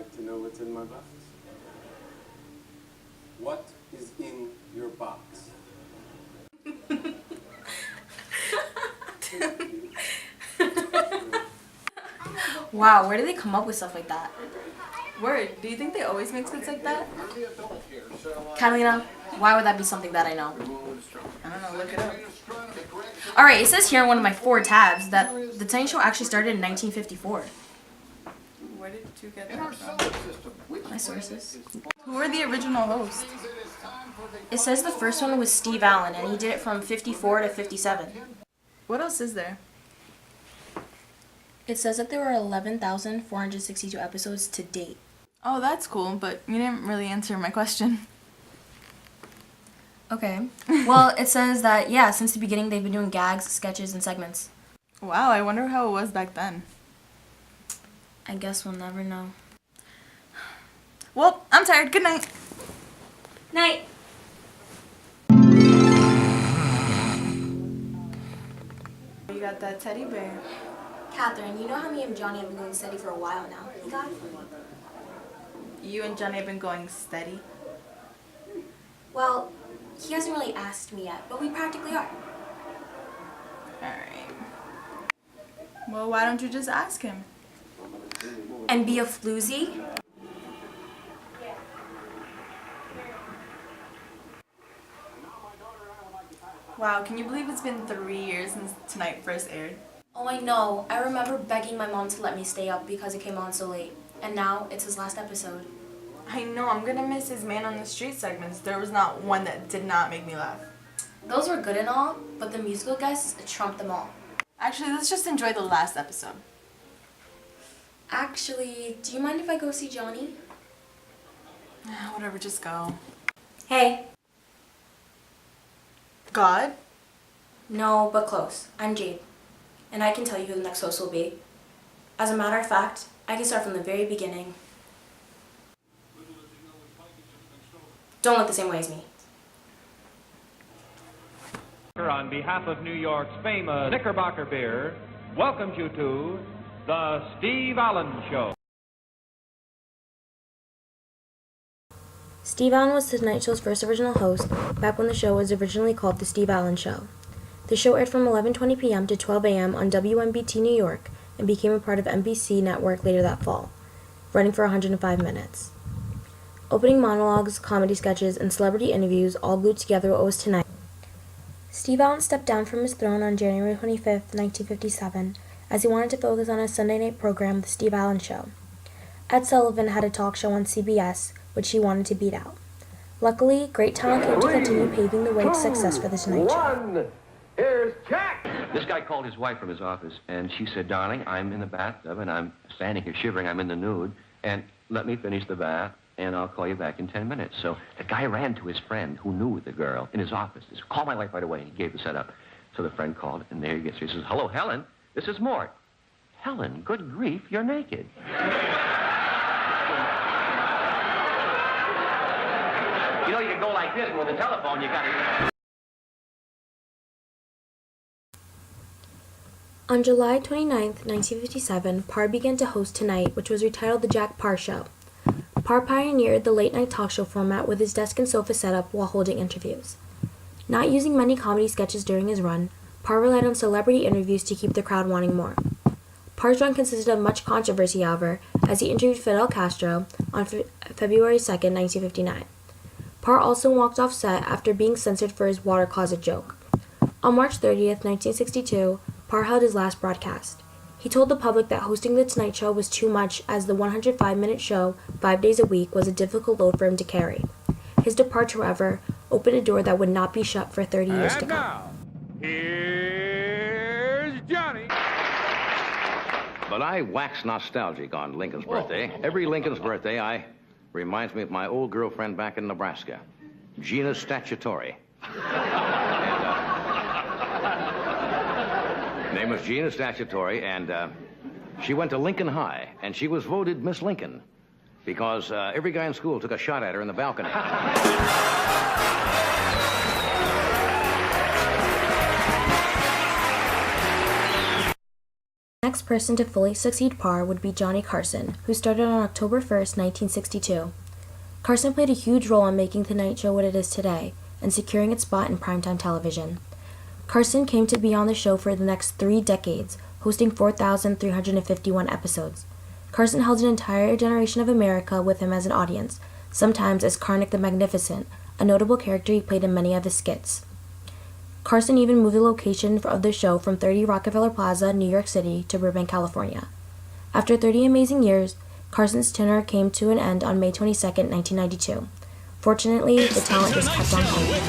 like to know what's in my box? What is in your box? Wow, where do they come up with stuff like that? Word, do you think they always make skits like that? Catalina, why would that be something that I know? I don't know, look it up. Alright, it says here in one of my 4 tabs that the Tonight Show actually started in 1954. Where did you get that from? My sources. Who were the original hosts? It says the first one was Steve Allen, and he did it from 54 to 57. What else is there? It says that there were 11,462 episodes to date. Oh, that's cool, but you didn't really answer my question. Okay. Well, it says that, yeah, since the beginning they've been doing gags, sketches, and segments. Wow, I wonder how it was back then. I guess we'll never know. Well, I'm tired. Good night. Night! You got that teddy bear. Catherine, you know how me and Johnny have been going steady for a while now. He got it for me. You and Johnny have been going steady? Well, he hasn't really asked me yet, but we practically are. Alright. Well, why don't you just ask him? And be a floozy? Wow, can you believe it's been 3 years since Tonight first aired? Oh, I know. I remember begging my mom to let me stay up because it came on so late. And now it's his last episode. I know, I'm gonna miss his Man on the Street segments. There was not one that did not make me laugh. Those were good and all, but the musical guests trumped them all. Actually, let's just enjoy the last episode. Actually, do you mind if I go see Johnny? Whatever, just go. Hey. God? No, but close. I'm Jade. And I can tell you who the next host will be. As a matter of fact, I can start from the very beginning. Don't look the same way as me. On behalf of New York's famous Knickerbocker beer, welcomes you to The Steve Allen Show. Steve Allen was The Tonight Show's first original host, back when the show was originally called The Steve Allen Show. The show aired from 11:20 p.m. to 12 a.m. on WNBT New York and became a part of NBC Network later that fall, running for 105 minutes. Opening monologues, comedy sketches, and celebrity interviews all glued together what was Tonight. Steve Allen stepped down from his throne on January 25, 1957, as he wanted to focus on his Sunday night program, The Steve Allen Show. Ed Sullivan had a talk show on CBS, which he wanted to beat out. Luckily, great talent came to continue paving the way to success for The Tonight Show. Here's Jack! This guy called his wife from his office, and she said, "Darling, I'm in the bathtub, and I'm standing here shivering. I'm in the nude, and let me finish the bath, and I'll call you back in 10 minutes. So the guy ran to his friend who knew the girl in his office. He said, "Call my wife right away." And he gave the setup. So the friend called, and there he gets. He says, "Hello, Helen. This is Mort." "Helen, good grief, you're naked." You know, you can go like this, and with the telephone, you got to... On July 29, 1957, Parr began to host Tonight, which was retitled The Jack Parr Show. Parr pioneered the late-night talk show format with his desk and sofa setup while holding interviews. Not using many comedy sketches during his run, Parr relied on celebrity interviews to keep the crowd wanting more. Parr's run consisted of much controversy, however, as he interviewed Fidel Castro on February 2, 1959. Parr also walked off set after being censored for his water closet joke. On March 30, 1962, Parr held his last broadcast. He told the public that hosting The Tonight Show was too much, as the 105-minute show, 5 days a week, was a difficult load for him to carry. His departure, however, opened a door that would not be shut for 30 years to come. Now, here's Johnny. But I wax nostalgic on Lincoln's birthday. Every Lincoln's birthday, reminds me of my old girlfriend back in Nebraska, Gina Statutory. Name was Gina Statutory, and she went to Lincoln High, and she was voted Miss Lincoln because every guy in school took a shot at her in the balcony. The next person to fully succeed Parr would be Johnny Carson, who started on October 1st, 1962. Carson played a huge role in making The Tonight Show what it is today and securing its spot in primetime television. Carson came to be on the show for the next 3 decades, hosting 4,351 episodes. Carson held an entire generation of America with him as an audience, sometimes as Karnak the Magnificent, a notable character he played in many of his skits. Carson even moved the location of the show from 30 Rockefeller Plaza, New York City, to Burbank, California. After 30 amazing years, Carson's tenure came to an end on May 22, 1992. Fortunately, the talent just kept on coming.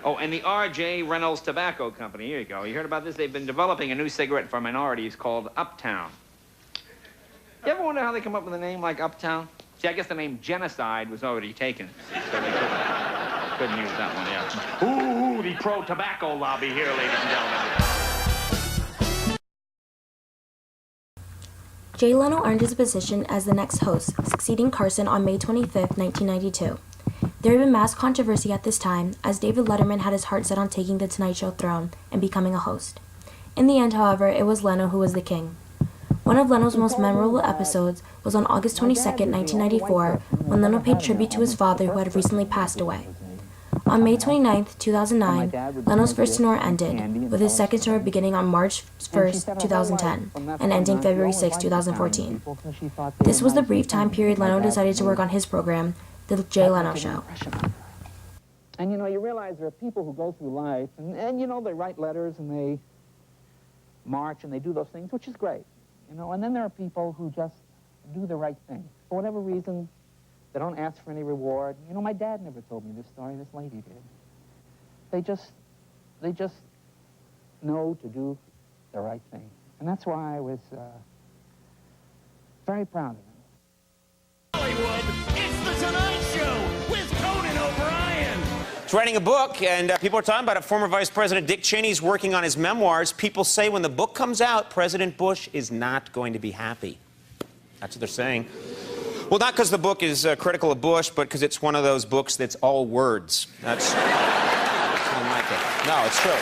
Oh, and the R.J. Reynolds Tobacco Company. Here you go. You heard about this? They've been developing a new cigarette for minorities called Uptown. You ever wonder how they come up with a name like Uptown? See, I guess the name Genocide was already taken. So they couldn't use that one, yeah. Ooh, the pro-tobacco lobby here, ladies and gentlemen. Jay Leno earned his position as the next host, succeeding Carson on May 25, 1992. There had been mass controversy at this time, as David Letterman had his heart set on taking the Tonight Show throne and becoming a host. In the end, however, it was Leno who was the king. One of Leno's most memorable episodes was on August 22, 1994, when Leno paid tribute to his father who had recently passed away. On May 29, 2009, Leno's first tour ended, with his second tour beginning on March 1, 2010, and ending February 6, 2014. This was the brief time period Leno decided to work on his program, The Jay Leno Show. And you realize there are people who go through life, and they write letters and they march and they do those things, which is great. And then there are people who just do the right thing. For whatever reason, they don't ask for any reward. My dad never told me this story, this lady did. They just know to do the right thing. And that's why I was very proud of them. Hollywood, it's The Tonight Show with Conan O'Brien. He's writing a book, and people are talking about it. Former Vice President Dick Cheney's working on his memoirs. People say when the book comes out, President Bush is not going to be happy. That's what they're saying. Well, not because the book is critical of Bush, but because it's one of those books that's all words. That's I don't like it. No, it's true.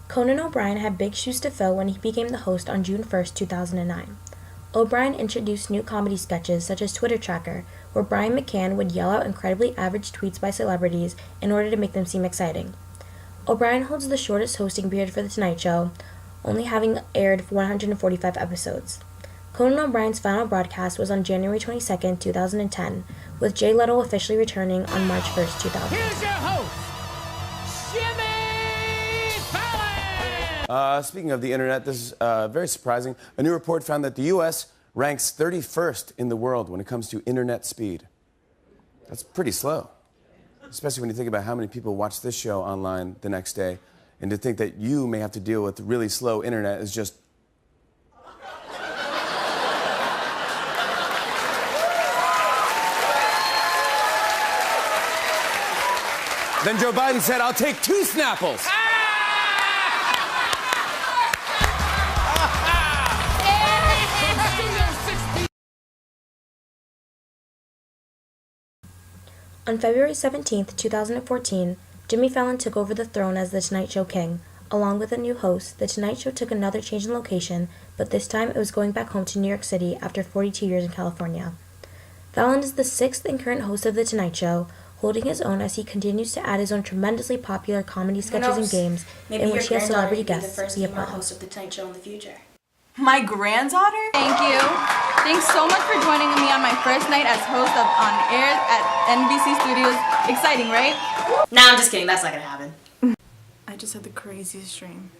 Conan O'Brien had big shoes to fill when he became the host on June 1, 2009. O'Brien introduced new comedy sketches such as Twitter Tracker, where Brian McCann would yell out incredibly average tweets by celebrities in order to make them seem exciting. O'Brien holds the shortest hosting period for The Tonight Show, only having aired 145 episodes. Conan O'Brien's final broadcast was on January 22, 2010, with Jay Leno officially returning on March 1, 2000. Here's your host, Jimmy Fallon! Speaking of the internet, this is very surprising. A new report found that the U.S. ranks 31st in the world when it comes to internet speed. That's pretty slow, especially when you think about how many people watch this show online the next day, and to think that you may have to deal with really slow internet is just... Then Joe Biden said, "I'll take 2 Snapples." On February 17, 2014, Jimmy Fallon took over the throne as The Tonight Show King. Along with a new host, The Tonight Show took another change in location, but this time it was going back home to New York City after 42 years in California. Fallon is the 6th and current host of The Tonight Show, holding his own as he continues to add his own tremendously popular comedy sketches and games in which he has celebrity guests be a part. Host of The Tonight Show in the future. My granddaughter? Thank you. Thanks so much for joining me on my first night as host of On Air at NBC Studios. Exciting, right? Nah, I'm just kidding. That's not gonna happen. I just had the craziest dream.